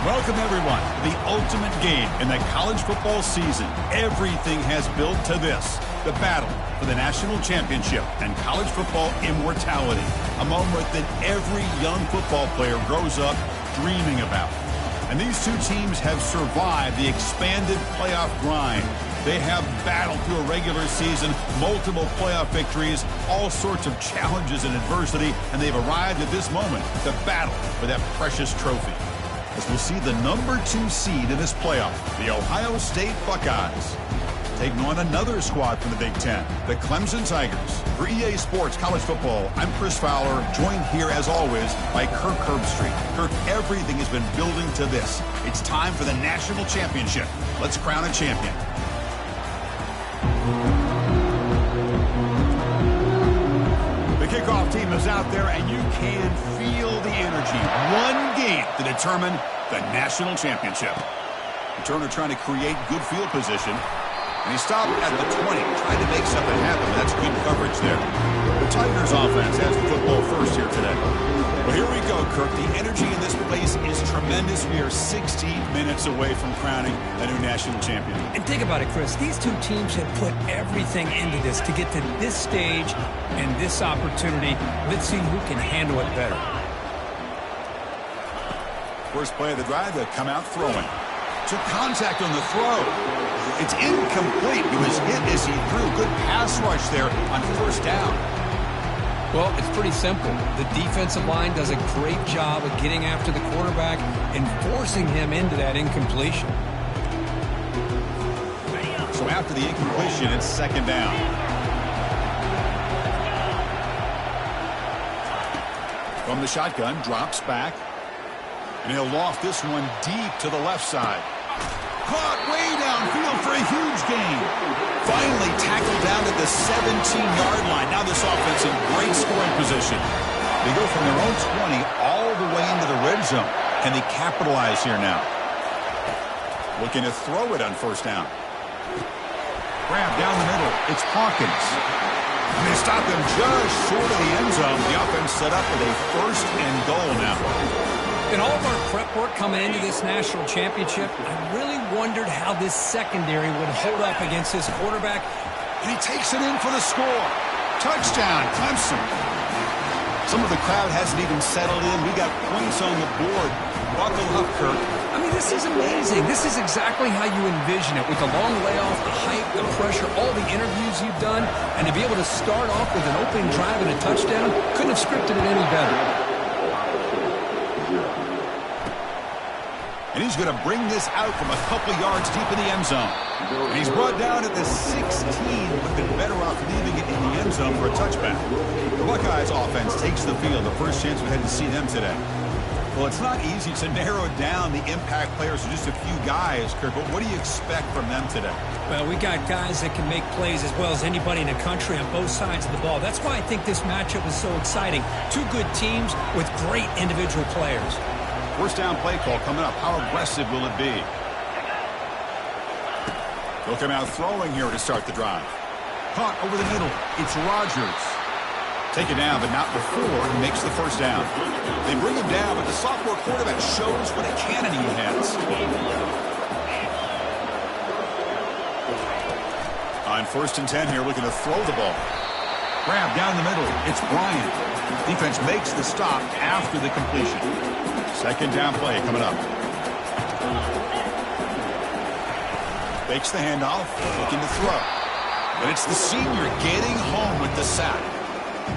Welcome, everyone, to the ultimate game in the college football season. Everything has built to this, the battle for the national championship and college football immortality, a moment that every young football player grows up dreaming about. And these two teams have survived the expanded playoff grind. They have battled through a regular season, multiple playoff victories, all sorts of challenges and adversity, and they've arrived at this moment, the battle for that precious trophy. As we'll see the number 2 seed in this playoff, the Ohio State Buckeyes, taking on another squad from the Big Ten, the Clemson Tigers. For EA Sports College Football, I'm Chris Fowler, joined here as always by Kirk Herbstreit. Kirk, everything has been building to this. It's time for the national championship. Let's crown a champion. The kickoff team is out there, and you can feel the energy. One game to determine the national championship. Turner trying to create good field position. And he stopped at the 20, trying to make something happen. That's good coverage there. The Tigers offense has the football first here today. Well, here we go, Kirk. The energy in this place is tremendous. We are 16 minutes away from crowning a new national champion. And think about it, Chris. These two teams have put everything into this to get to this stage and this opportunity. Let's see who can handle it better. First play of the drive, they come out throwing. Took contact on the throw. It's incomplete. He was hit as he threw. Good pass rush there on first down. Well, it's pretty simple. The defensive line does a great job of getting after the quarterback and forcing him into that incompletion. So after the incompletion, it's second down. From the shotgun, drops back. And he'll loft this one deep to the left side. Caught way downfield for a huge gain. Finally tackled down at the 17-yard line. Now this offense in great scoring position. They go from their own 20 all the way into the red zone. Can they capitalize here now? Looking to throw it on first down. Grab down the middle. It's Hawkins. And they stop him just short of the end zone. The offense set up with a first and goal now. In all of our prep work coming into this national championship, I really wondered how this secondary would hold up against his quarterback. And he takes it in for the score. Touchdown, Clemson. Some of the crowd hasn't even settled in. We got points on the board. Buckle up, Kirk. I mean, this is amazing. This is exactly how you envision it, with the long layoff, the hype, the pressure, all the interviews you've done, and to be able to start off with an opening drive and a touchdown, couldn't have scripted it any better. And he's going to bring this out from a couple yards deep in the end zone. And he's brought down at the 16, but been better off leaving it in the end zone for a touchback. The Buckeyes offense takes the field. The first chance we had to see them today. Well, it's not easy to narrow down the impact players to just a few guys, Kirk, but what do you expect from them today? Well, we got guys that can make plays as well as anybody in the country on both sides of the ball. That's why I think this matchup is so exciting. Two good teams with great individual players. First down play call coming up. How aggressive will it be? They'll come out throwing here to start the drive. Caught over the middle. It's Rodgers. Taken down, but not before he makes the first down. They bring him down, but the sophomore quarterback shows what a cannon he has. On first and 10 here, looking to throw the ball. Grab down the middle. It's Bryant. Defense makes the stop after the completion. Second down play coming up. Fakes the handoff, looking to throw. But it's the senior getting home with the sack.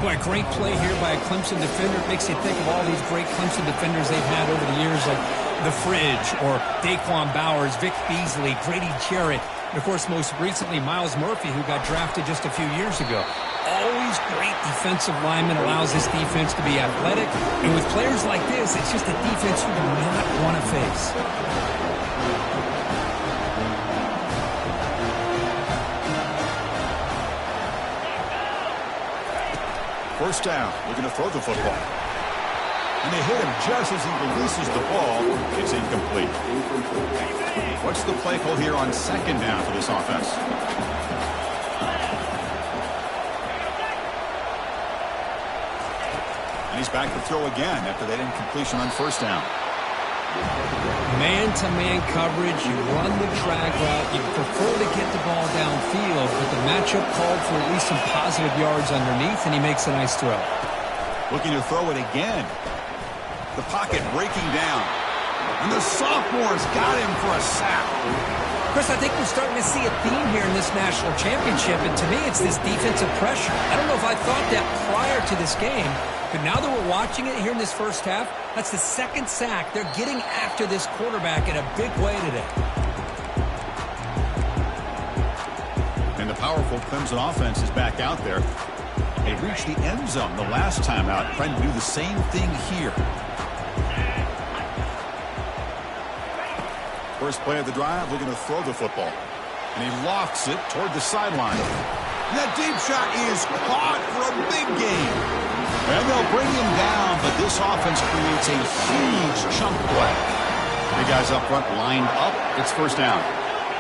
Boy, a great play here by a Clemson defender. It makes you think of all these great Clemson defenders they've had over the years, like The Fridge or Daquan Bowers, Vic Beasley, Grady Jarrett, and, of course, most recently, Myles Murphy, who got drafted just a few years ago. Always great defensive lineman, allows this defense to be athletic. And with players like this, it's just a defense you do not want to face. First down, looking to throw the football. And they hit him just as he releases the ball. It's incomplete. What's the play call here on second down for this offense? And he's back to throw again after that incompletion on first down. Man-to-man coverage, you run the drag route, you prefer to get the ball downfield, but the matchup called for at least some positive yards underneath, and he makes a nice throw. Looking to throw it again. The pocket breaking down. And the sophomore's got him for a sack. Chris, I think we're starting to see a theme here in this national championship, and to me it's this defensive pressure. I don't know if I thought that prior to this game, but now that we're watching it here in this first half, that's the second sack. They're getting after this quarterback in a big way today. And the powerful Clemson offense is back out there. They reached the end zone the last time out, trying to do the same thing here. First play of the drive, looking to throw the football. And he lofts it toward the sideline. That deep shot is caught for a big gain. And they'll bring him down, but this offense creates a huge chunk play. The guys up front lined up. It's first down.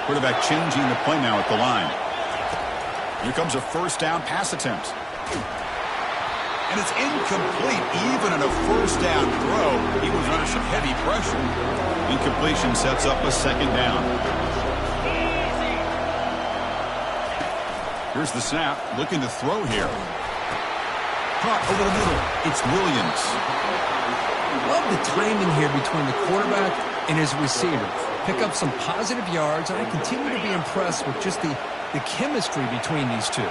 Quarterback changing the play now at the line. Here comes a first down pass attempt. And it's incomplete. Even on a first down throw, he was under some heavy pressure. Incompletion sets up a second down. Here's the snap. Looking to throw here. Caught over the middle. It's Williams. Love the timing here between the quarterback and his receiver. Pick up some positive yards, and I continue to be impressed with just the chemistry between these two.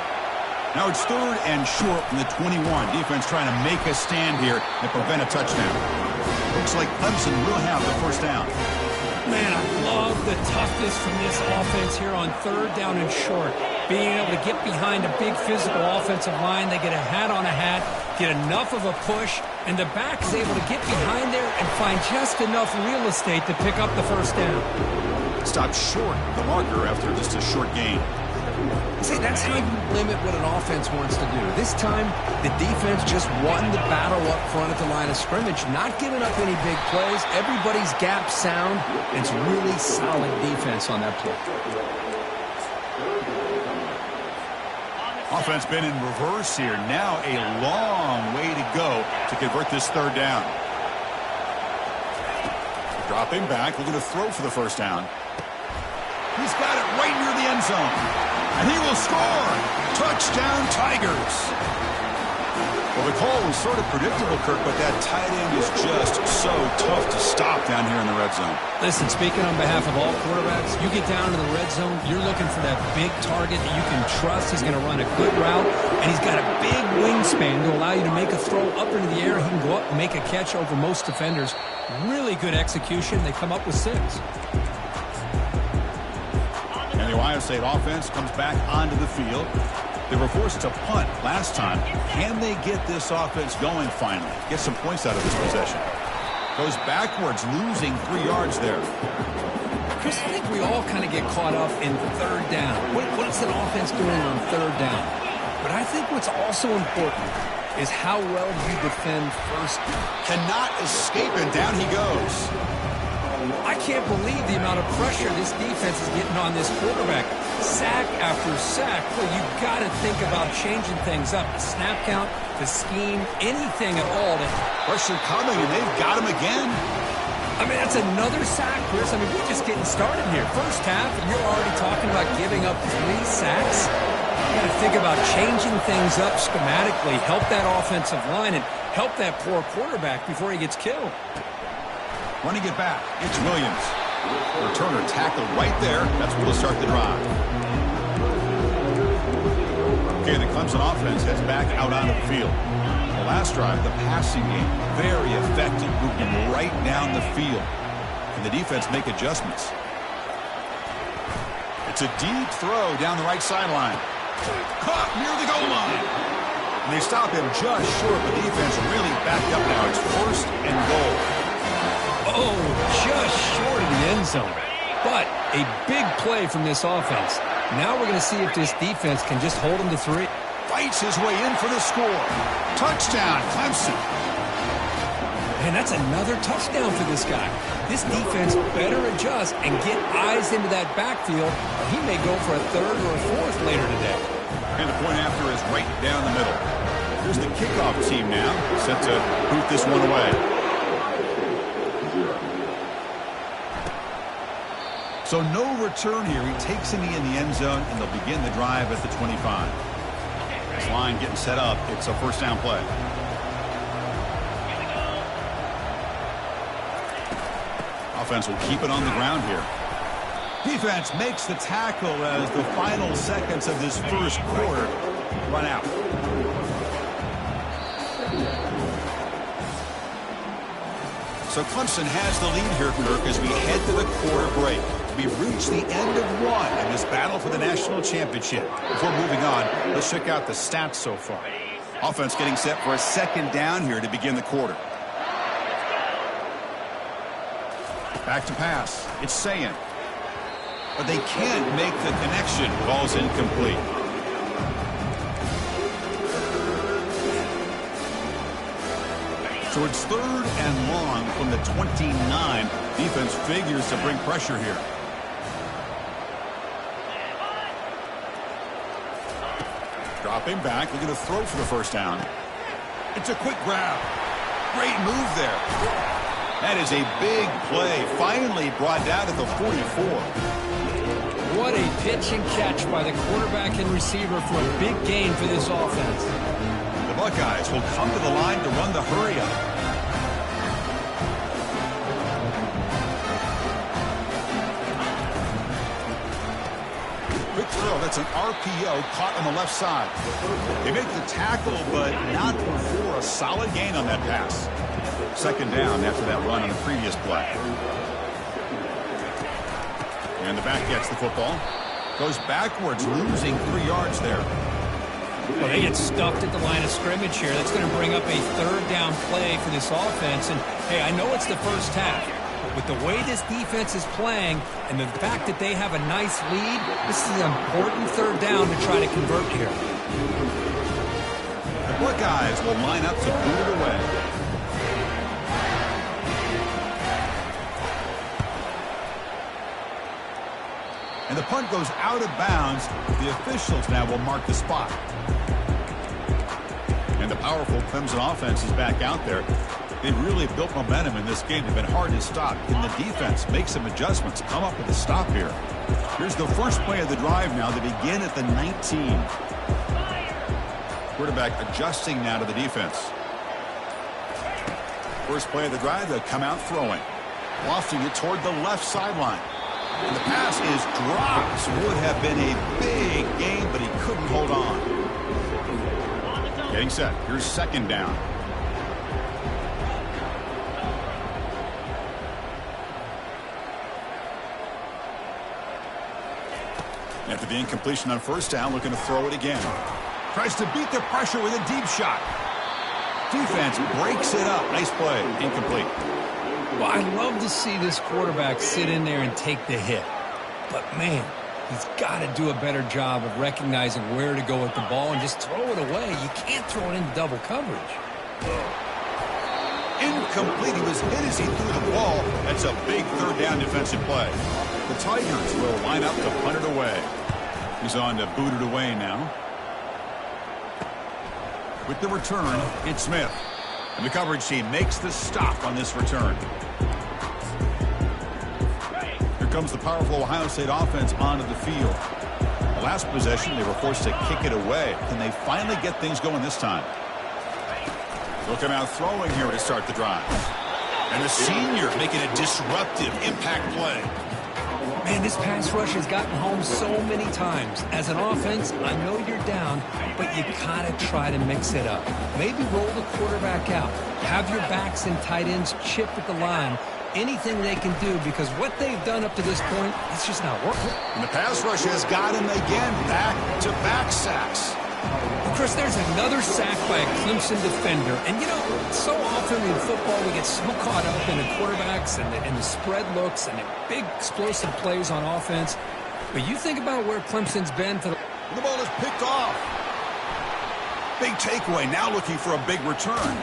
Now it's third and short from the 21. Defense trying to make a stand here and prevent a touchdown. Looks like Clemson will have the first down. Man, I love the toughness from this offense here on third down and short. Being able to get behind a big physical offensive line. They get a hat on a hat, get enough of a push, and the back is able to get behind there and find just enough real estate to pick up the first down. Stopped short of the marker after just a short gain. See, that's how you limit what an offense wants to do. This time, the defense just won the battle up front at the line of scrimmage, not giving up any big plays. Everybody's gap sound. It's really solid defense on that play. Offense been in reverse here. Now a long way to go to convert this third down. Dropping back, looking to throw for the first down. He's got it right near the end zone. And he will score. Touchdown, Tigers. Well, the call was sort of predictable, Kirk, but that tight end is just so tough to stop down here in the red zone. Listen, speaking on behalf of all quarterbacks, you get down to the red zone, you're looking for that big target that you can trust. He's going to run a good route, and he's got a big wingspan to allow you to make a throw up into the air. He can go up and make a catch over most defenders. Really good execution. They come up with 6. And the Ohio State offense comes back onto the field. They were forced to punt last time. Can they get this offense going finally? Get some points out of this possession. Goes backwards, losing 3 yards there. Chris, I think we all kind of get caught up in third down. What's an offense doing on third down? But I think what's also important is how well you defend first. Cannot escape, and down he goes. I can't believe the amount of pressure this defense is getting on this quarterback. Sack after sack. Well, you've got to think about changing things up. The snap count, the scheme, anything at all. Pressure coming, and they've got him again. I mean, that's another sack, Chris. I mean, we're just getting started here. First half, and you're already talking about giving up 3 sacks. You got to think about changing things up schematically, help that offensive line, and help that poor quarterback before he gets killed. Running it back, it's Williams. Returner tackled right there. That's where they'll start the drive. Okay, the Clemson offense heads back out onto the field. The last drive, the passing game, very effective, moving right down the field. And the defense make adjustments. It's a deep throw down the right sideline. Caught near the goal line. And they stop him just short. The defense really backed up now. It's first and goal. Oh, just short of the end zone. But a big play from this offense. Now we're going to see if this defense can just hold him to 3. Fights his way in for the score. Touchdown, Clemson. And that's another touchdown for this guy. This defense better adjust and get eyes into that backfield. He may go for a 3rd or a 4th later today. And the point after is right down the middle. Here's the kickoff team now, set to boot this one away. So no return here. He takes it in the end zone, and they'll begin the drive at the 25. This line getting set up. It's a first down play. Offense will keep it on the ground here. Defense makes the tackle as the final seconds of this first quarter run out. So Clemson has the lead here, Kirk, as we head to the quarter break. We've reached the end of one in this battle for the national championship. Before moving on, let's check out the stats so far. Offense getting set for a second down here to begin the quarter. Back to pass. It's Sayin. But they can't make the connection. Ball's incomplete. So it's 3rd and long from the 29. Defense figures to bring pressure here. Dropping back, looking to throw for the first down. It's a quick grab. Great move there. That is a big play. Finally brought down at the 44. What a pitch and catch by the quarterback and receiver for a big gain for this offense. The Buckeyes will come to the line to run the hurry-up. Quick throw. That's an RPO caught on the left side. They make the tackle, but not before a solid gain on that pass. Second down after that run on the previous play. And the back gets the football. Goes backwards, losing 3 yards there. Well, they get stuffed at the line of scrimmage here. That's going to bring up a 3rd down play for this offense. And, hey, I know it's the first half, but with the way this defense is playing and the fact that they have a nice lead, this is an important 3rd down to try to convert here. The Buckeyes will line up to boot it away. And the punt goes out of bounds. The officials now will mark the spot. And the powerful Clemson offense is back out there. They've really built momentum in this game. They've been hard to stop. Can the defense make some adjustments, come up with a stop here? Here's the first play of the drive now. They begin at the 19. Quarterback adjusting now to the defense. First play of the drive, they'll come out throwing. Lofting it toward the left sideline. And the pass is dropped. Would have been a big gain, but he couldn't hold on. Getting set. Here's second down. After the incompletion on first down, looking to throw it again. Tries to beat the pressure with a deep shot. Defense breaks it up. Nice play. Incomplete. Well, I love to see this quarterback sit in there and take the hit. But, man, he's got to do a better job of recognizing where to go with the ball and just throw it away. You can't throw it into double coverage. Incomplete. He was hit as he threw the ball. That's a big 3rd down defensive play. The Tigers will line up to punt it away. He's on to boot it away now. With the return, it's Smith. And the coverage team makes the stop on this return. Here comes the powerful Ohio State offense onto the field. The last possession, they were forced to kick it away. Can they finally get things going this time? They'll come out throwing here to start the drive. And the senior making a disruptive impact play. Man, this pass rush has gotten home so many times. As an offense, I know you're down, but you gotta try to mix it up. Maybe roll the quarterback out. Have your backs and tight ends chip at the line. Anything they can do, because what they've done up to this point, it's just not working. And the pass rush has got him again. Back-to-back sacks. Well, Chris, there's another sack by a Clemson defender. And, you know, so often in football we get so caught up in the quarterbacks and the spread looks and the big explosive plays on offense. But you think about where Clemson's been for the ball is picked off. Big takeaway. Now looking for a big return.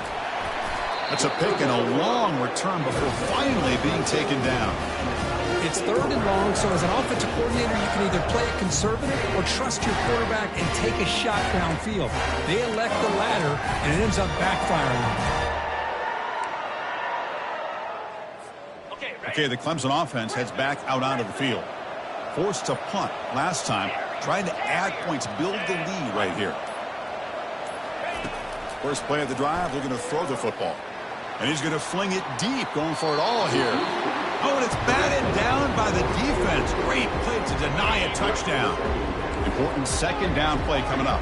That's a pick and a long return before finally being taken down. It's 3rd and long, so as an offensive coordinator, you can either play it conservative or trust your quarterback and take a shot downfield. They elect the latter, and it ends up backfiring. Okay, the Clemson offense heads back out onto the field. Forced to punt last time, trying to add points, build the lead right here. First play of the drive, looking to throw the football. And he's going to fling it deep, going for it all here. Oh, and it's batted down by the defense. Great play to deny a touchdown. Important second down play coming up.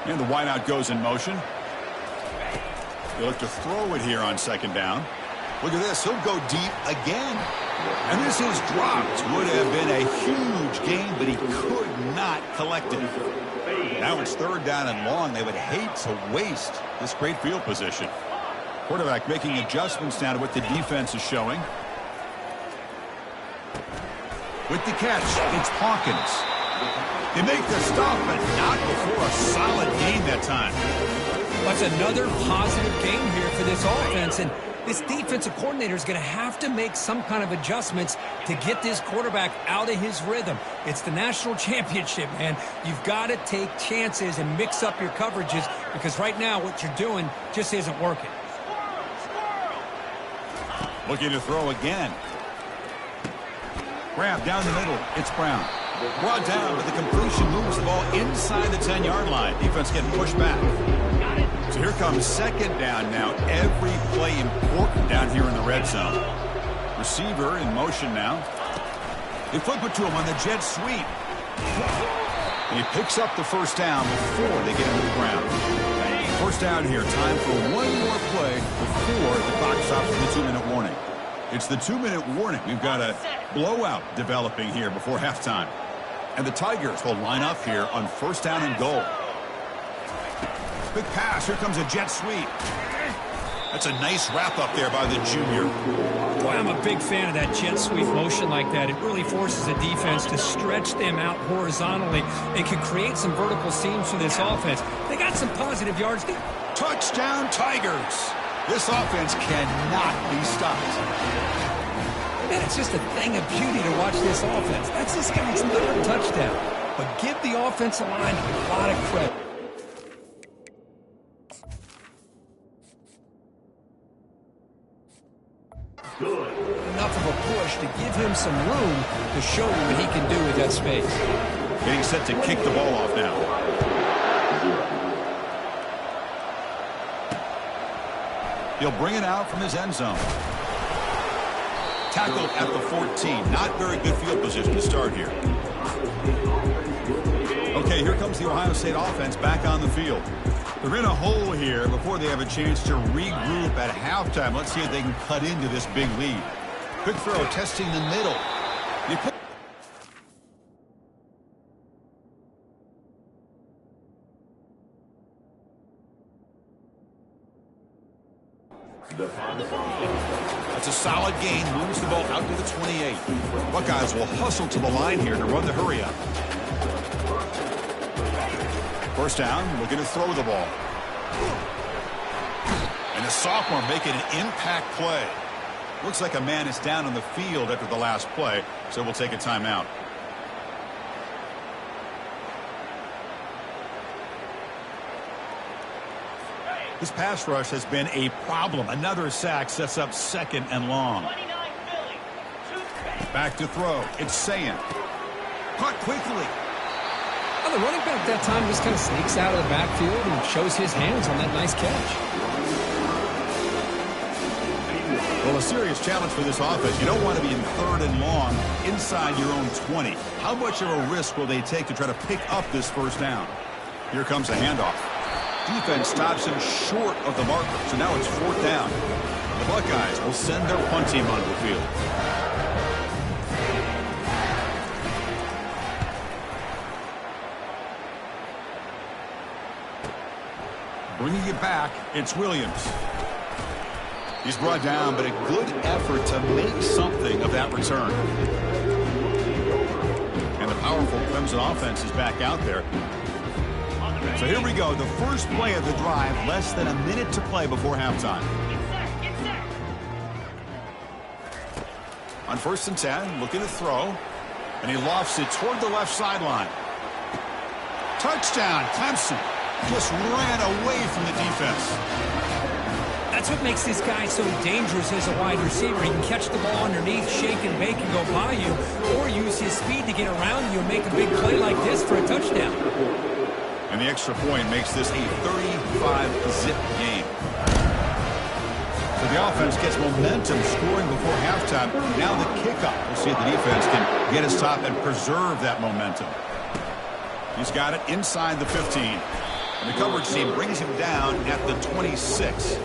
And the wideout goes in motion. They look to throw it here on second down. Look at this. He'll go deep again. And this is dropped. Would have been a huge gain, but he could not collect it. Now it's third down and long. They would hate to waste this great field position. Quarterback making adjustments now to what the defense is showing. With the catch, it's Hawkins. They make the stop, but not before a solid gain that time. That's another positive gain here for this offense, and this defensive coordinator is going to have to make some kind of adjustments to get this quarterback out of his rhythm. It's the national championship, man. You've got to take chances and mix up your coverages because right now what you're doing just isn't working. Looking to throw again. Grab down the middle. It's Brown. Brought down, but the completion moves the ball inside the 10-yard line. Defense getting pushed back. So here comes second down now. Every play important down here in the red zone. Receiver in motion now. They flip it to him on the jet sweep. And he picks up the first down before they get into the ground. First down here. Time for one more play before the clock stops for the 2-minute warning. It's the 2-minute warning. We've got a blowout developing here before halftime. And the Tigers will line up here on first down and goal. Big pass. Here comes a jet sweep. That's a nice wrap up there by the junior. Boy, I'm a big fan of that jet sweep motion like that. It really forces the defense to stretch them out horizontally. It can create some vertical seams for this offense. They got some positive yards. Touchdown Tigers. This offense cannot be stopped. Man, it's just a thing of beauty to watch this offense. That's this guy's third touchdown. But give the offensive line a lot of credit. Enough of a push to give him some room to show you what he can do with that space. Getting set to kick the ball off now. He'll bring it out from his end zone. Tackled at the 14. Not very good field position to start here. Okay, here comes the Ohio State offense back on the field. They're in a hole here before they have a chance to regroup at halftime. Let's see if they can cut into this big lead. Quick throw, testing the middle. That's a solid gain. Moves the ball out to the 28. Buckeyes will hustle to the line here to run the hurry up. First down, looking to throw the ball. And the sophomore making an impact play. Looks like a man is down on the field after the last play, so we'll take a timeout. This pass rush has been a problem. Another sack sets up second and long. Back to throw. It's Sayin. Caught quickly. Well, the running back that time just kind of sneaks out of the backfield and shows his hands on that nice catch. Well, a serious challenge for this offense. You don't want to be in third and long inside your own 20. How much of a risk will they take to try to pick up this first down? Here comes a handoff. Defense stops him short of the marker, so now it's fourth down. The Buckeyes will send their punt team onto the field. Bringing it back, it's Williams. He's brought down, but a good effort to make something of that return. And the powerful Clemson offense is back out there. So here we go, the first play of the drive, less than a minute to play before halftime. On 1st and 10, looking to throw, and he lofts it toward the left sideline. Touchdown, Clemson. Just ran away from the defense. That's what makes this guy so dangerous as a wide receiver. He can catch the ball underneath, shake and bake and go by you, or use his speed to get around you and make a big play like this for a touchdown. And the extra point makes this a 35-zip game. So the offense gets momentum scoring before halftime. Now the kickoff. We'll see if the defense can get his top and preserve that momentum. He's got it inside the 15. And the coverage team brings him down at the 26.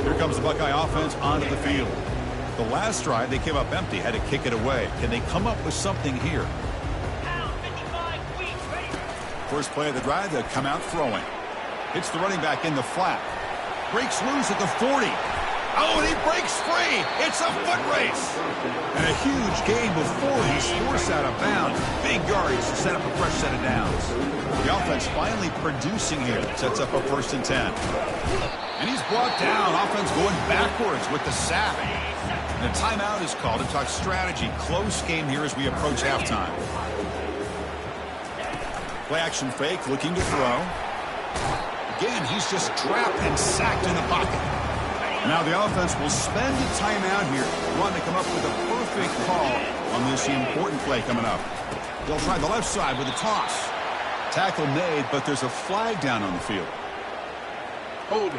Here comes the Buckeye offense onto the field. The last drive, they came up empty, had to kick it away. Can they come up with something here? First play of the drive, they'll come out throwing. Hits the running back in the flat. Breaks loose at the 40. Oh, and he breaks free. It's a foot race. And a huge gain before he's forced out of bounds. Big yards to set up a fresh set of downs. The offense finally producing here. Sets up a 1st and 10. And he's brought down. Offense going backwards with the sack. And a timeout is called to talk strategy. Close game here as we approach halftime. Play action fake, looking to throw. Again, he's just trapped and sacked in the pocket. Now the offense will spend a timeout here, wanting to come up with a perfect call on this important play coming up. They'll try the left side with a toss. Tackle made, but there's a flag down on the field. Holding.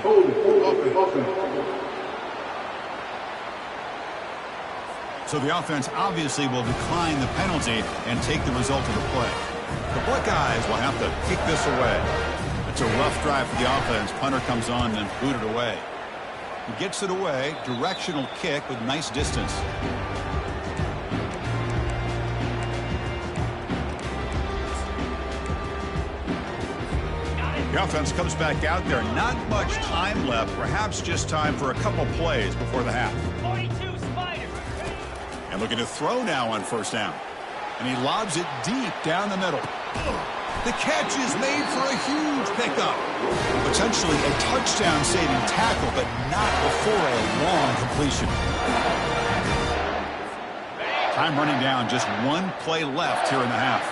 So the offense obviously will decline the penalty and take the result of the play. The Buckeyes will have to kick this away. It's a rough drive for the offense. Punter comes on and booted away. He gets it away. Directional kick with nice distance. The offense comes back out there. Not much time left. Perhaps just time for a couple plays before the half. 42 Spiders. And looking to throw now on 1st down. And he lobs it deep down the middle. The catch is made for a huge pickup. Potentially a touchdown-saving tackle, but not before a long completion. Time running down. Just one play left here in the half.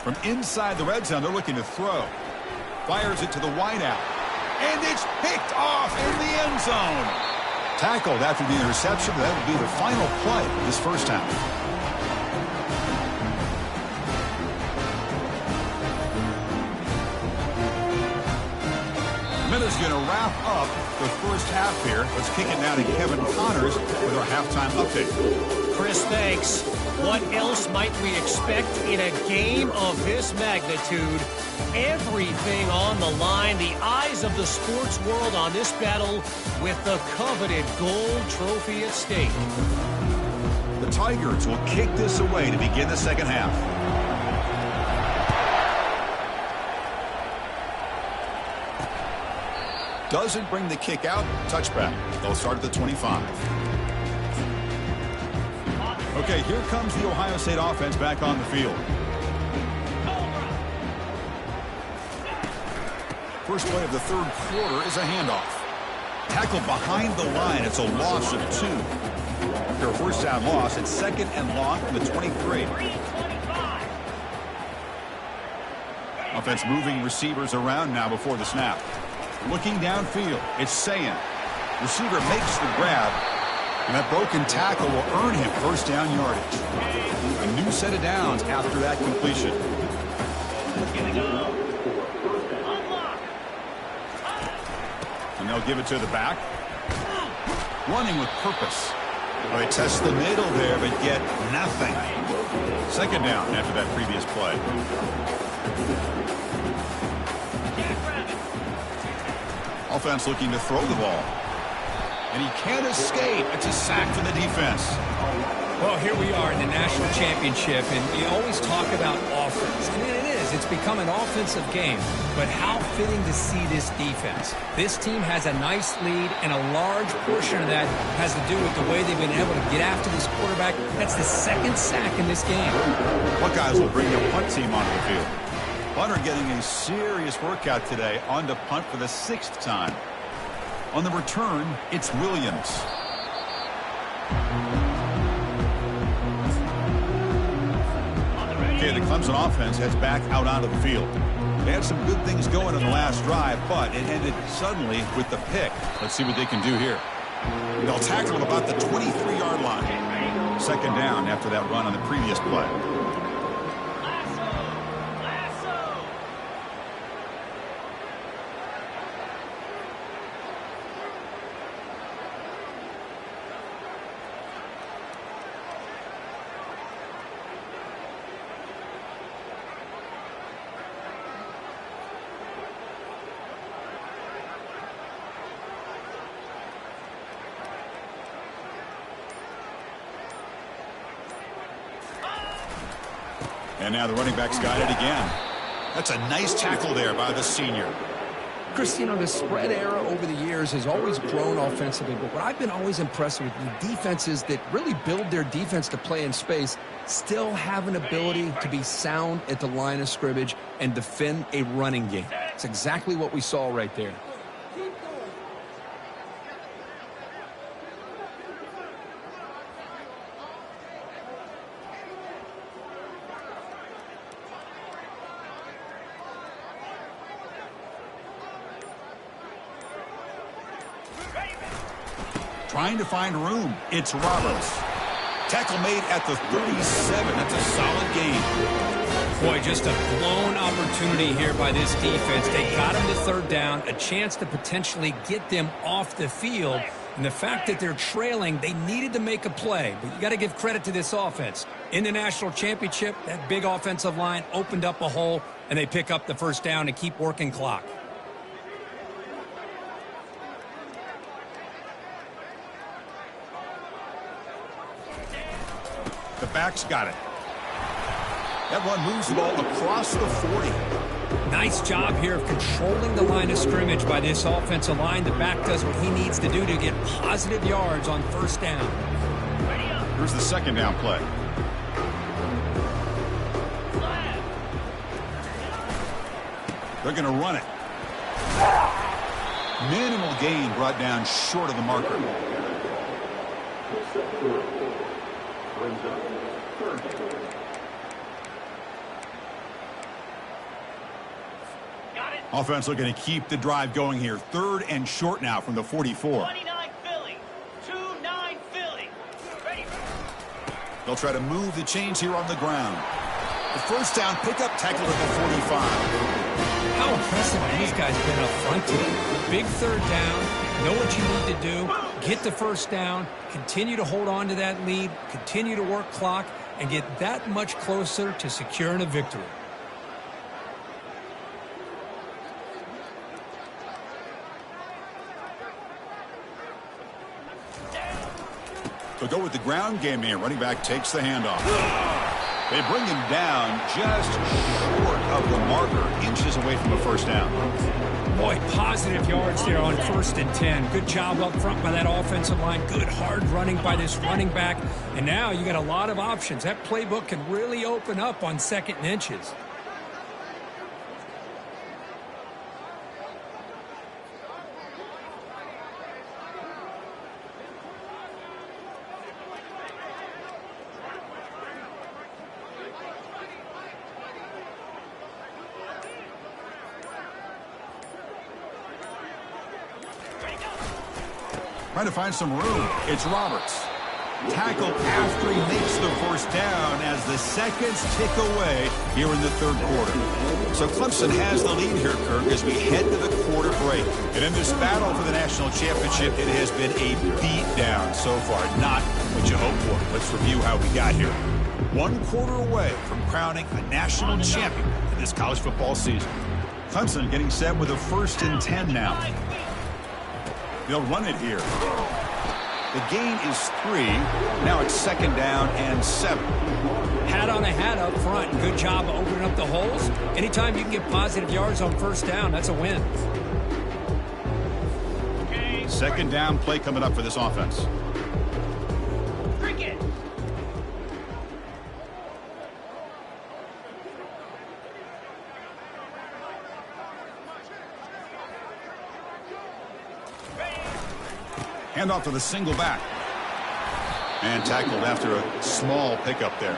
From inside the red zone, they're looking to throw. Fires it to the wideout. And it's picked off in the end zone. Tackled after the interception. That would be the final play of this first half. Miller's going to wrap up the first half here. Let's kick it now to Kevin Connors with our halftime update. Chris, thanks. What else might we expect in a game of this magnitude? Everything on the line. The eyes of the sports world on this battle with the coveted gold trophy at stake. The Tigers will kick this away to begin the second half. Doesn't bring the kick out. Touchback. They'll start at the 25. Okay, here comes the Ohio State offense back on the field. First play of the third quarter is a handoff. Tackle behind the line. It's a loss of 2. After a 1st down loss, it's 2nd and long from the 23. Offense moving receivers around now before the snap. Looking downfield, it's Sayin. Receiver makes the grab, and that broken tackle will earn him 1st down yardage. A new set of downs after that completion. And they'll give it to the back. Running with purpose. Well, they test the middle there, but get nothing. 2nd down after that previous play. Offense looking to throw the ball. And he can't escape. It's a sack for the defense. Well, here we are in the national championship, and you always talk about offense. And it is. It's become an offensive game. But how fitting to see this defense. This team has a nice lead, and a large portion of that has to do with the way they've been able to get after this quarterback. That's the 2nd sack in this game. Buckeyes will bring the punt team onto the field. Punter getting a serious workout today on to punt for the 6th time. On the return, it's Williams. Okay, the Clemson offense heads back out onto the field. They had some good things going on the last drive, but it ended suddenly with the pick. Let's see what they can do here. They'll tackle at about the 23-yard line. Second down after that run on the previous play. And now the running back's got it again. That's a nice tackle there by the senior. Chris, you know, the spread era over the years has always grown offensively, but what I've been always impressed with the defenses that really build their defense to play in space still have an ability to be sound at the line of scrimmage and defend a running game. It's exactly what we saw right there. Trying to find room. It's Roberts. Tackle made at the 37. That's a solid gain. Boy, just a blown opportunity here by this defense. They got him to third down, a chance to potentially get them off the field. And the fact that they're trailing, they needed to make a play. But you got to give credit to this offense. In the national championship, that big offensive line opened up a hole, and they pick up the first down and keep working clock. The back's got it. That one moves the ball across the 40. Nice job here of controlling the line of scrimmage by this offensive line. The back does what he needs to do to get positive yards on first down. Here's the second down play. They're going to run it. Minimal gain brought down short of the marker. Offense looking to keep the drive going here. Third and short now from the 44. 29 Philly. 2-9 Philly. Ready. They'll try to move the chains here on the ground. The first down pickup tackled at the 45. How impressive have these guys been up front today? Big third down. Know what you need to do. Get the first down. Continue to hold on to that lead. Continue to work clock. And get that much closer to securing a victory. They'll go with the ground game here. Running back takes the handoff. They bring him down just short of the marker, inches away from the first down. Boy, positive yards there on 1st and 10. Good job up front by that offensive line. Good hard running by this running back. And now you got a lot of options. That playbook can really open up on 2nd and inches. Trying to find some room. It's Roberts. Tackle after he makes the first down as the seconds tick away here in the third quarter. So Clemson has the lead here, Kirk, as we head to the quarter break. And in this battle for the national championship, it has been a beatdown so far. Not what you hoped for. Let's review how we got here. 1 quarter away from crowning a national champion in this college football season. Clemson getting set with a 1st and 10 now. They'll run it here. The gain is 3. Now it's 2nd down and 7. Hat on a hat up front. Good job of opening up the holes. Anytime you can get positive yards on first down, that's a win. 2nd down play coming up for this offense. Cricket. Hand off to the single back. And tackled after a small pickup there.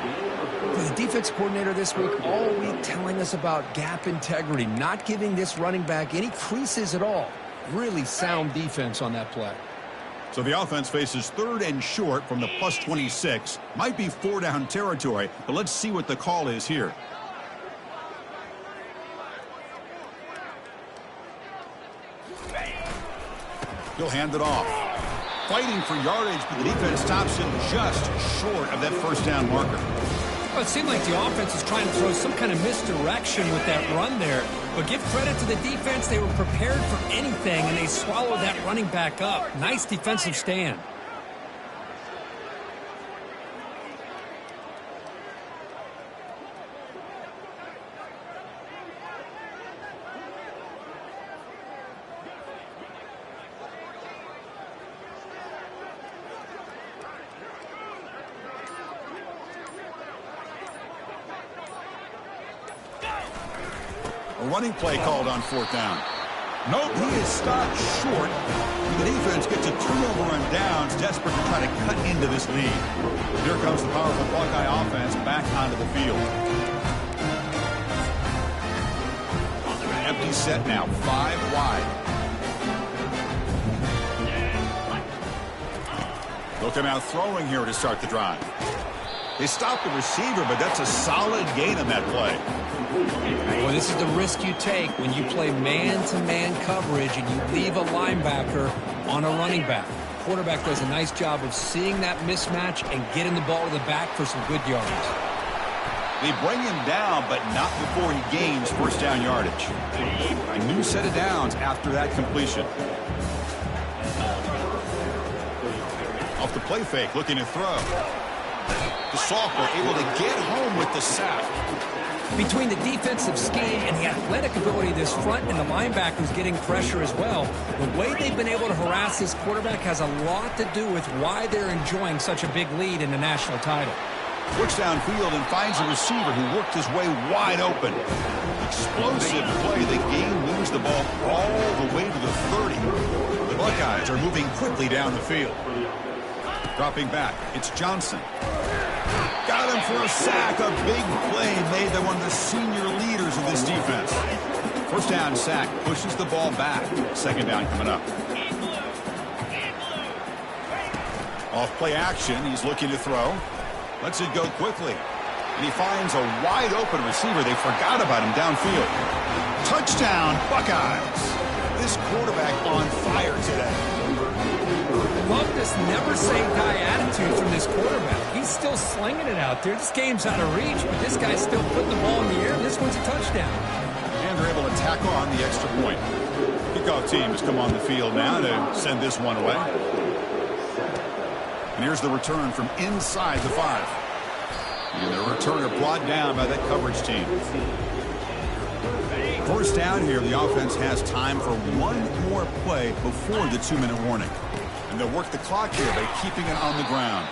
The defense coordinator this week all week telling us about gap integrity, not giving this running back any creases at all. Really sound defense on that play. So the offense faces 3rd and short from the +26. Might be 4-down territory, but let's see what the call is here. He'll hand it off. Fighting for yardage, but the defense stops him just short of that 1st down marker. Well, it seemed like the offense was trying to throw some kind of misdirection with that run there. But give credit to the defense. They were prepared for anything, and they swallowed that running back up. Nice defensive stand. A running play called on 4th down. Nope, he is stopped short. The defense gets a turnover on downs, desperate to try to cut into this lead. Here comes the powerful Buckeye offense back onto the field. Empty set now, 5 wide. Looking out throwing here to start the drive. They stopped the receiver, but that's a solid gain on that play. Well, this is the risk you take when you play man-to-man coverage and you leave a linebacker on a running back. Quarterback does a nice job of seeing that mismatch and getting the ball to the back for some good yards. They bring him down, but not before he gains 1st down yardage. A new set of downs after that completion. Off the play fake, looking to throw. The sophomore able to get home with the sack. Between the defensive scheme and the athletic ability of this front and the linebackers getting pressure as well, the way they've been able to harass this quarterback has a lot to do with why they're enjoying such a big lead in the national title. Works downfield and finds a receiver who worked his way wide open. Explosive play. The game moves the ball all the way to the 30. The Buckeyes are moving quickly down the field. Dropping back, it's Johnson. Got him for a sack. A big play made by one of the senior leaders of this defense. 1st down sack pushes the ball back. 2nd down coming up. Off play action, he's looking to throw. Lets it go quickly. And he finds a wide open receiver. They forgot about him downfield. Touchdown, Buckeyes. This quarterback on fire today. Love this never-say-die attitude from this quarterback. He's still slinging it out there. This game's out of reach, but this guy's still putting the ball in the air, and this one's a touchdown. And they're able to tack on the extra point. Kickoff team has come on the field now to send this one away. And here's the return from inside the 5. And the returner brought down by that coverage team. 1st down here, the offense has time for one more play before the 2-minute warning. And they'll work the clock here by keeping it on the ground.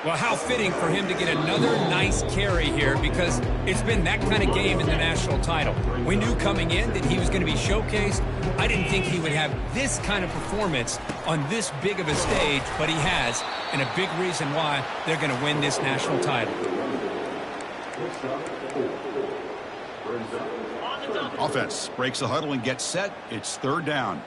Well, how fitting for him to get another nice carry here, because it's been that kind of game in the national title. We knew coming in that he was going to be showcased. I didn't think he would have this kind of performance on this big of a stage, but he has, and a big reason why they're going to win this national title. Offense breaks the huddle and gets set. It's 3rd down.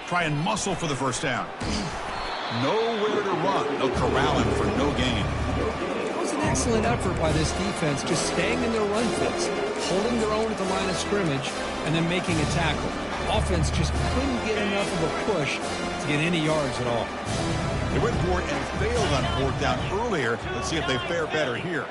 Try and muscle for the 1st down. Nowhere to run. They'll corral him for no gain. It was an excellent effort by this defense, just staying in their run fits, holding their own at the line of scrimmage, and then making a tackle. Offense just couldn't get enough of a push to get any yards at all. They went for it and failed on 4th down earlier. Let's see if they fare better here.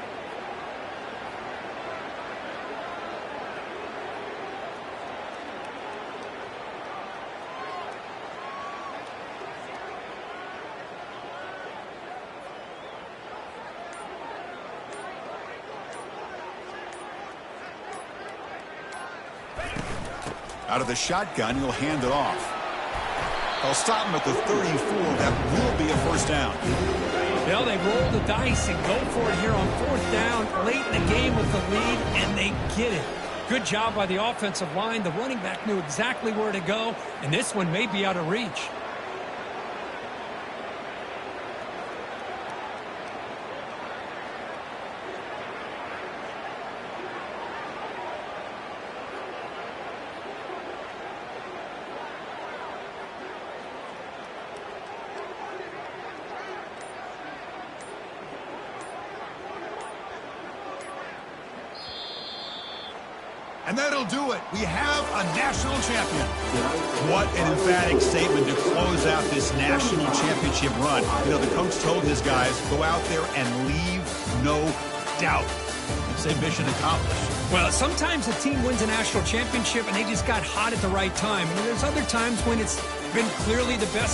Out of the shotgun, he'll hand it off. They'll stop him at the 34. That will be a first down. Well, they roll the dice and go for it here on 4th down late in the game with the lead, and they get it. Good job by the offensive line. The running back knew exactly where to go, and this one may be out of reach. And that'll do it. We have a national champion. What an emphatic statement to close out this national championship run. You know, the coach told his guys, go out there and leave no doubt. Say mission accomplished. Well, sometimes a team wins a national championship and they just got hot at the right time. And there's other times when it's been clearly the best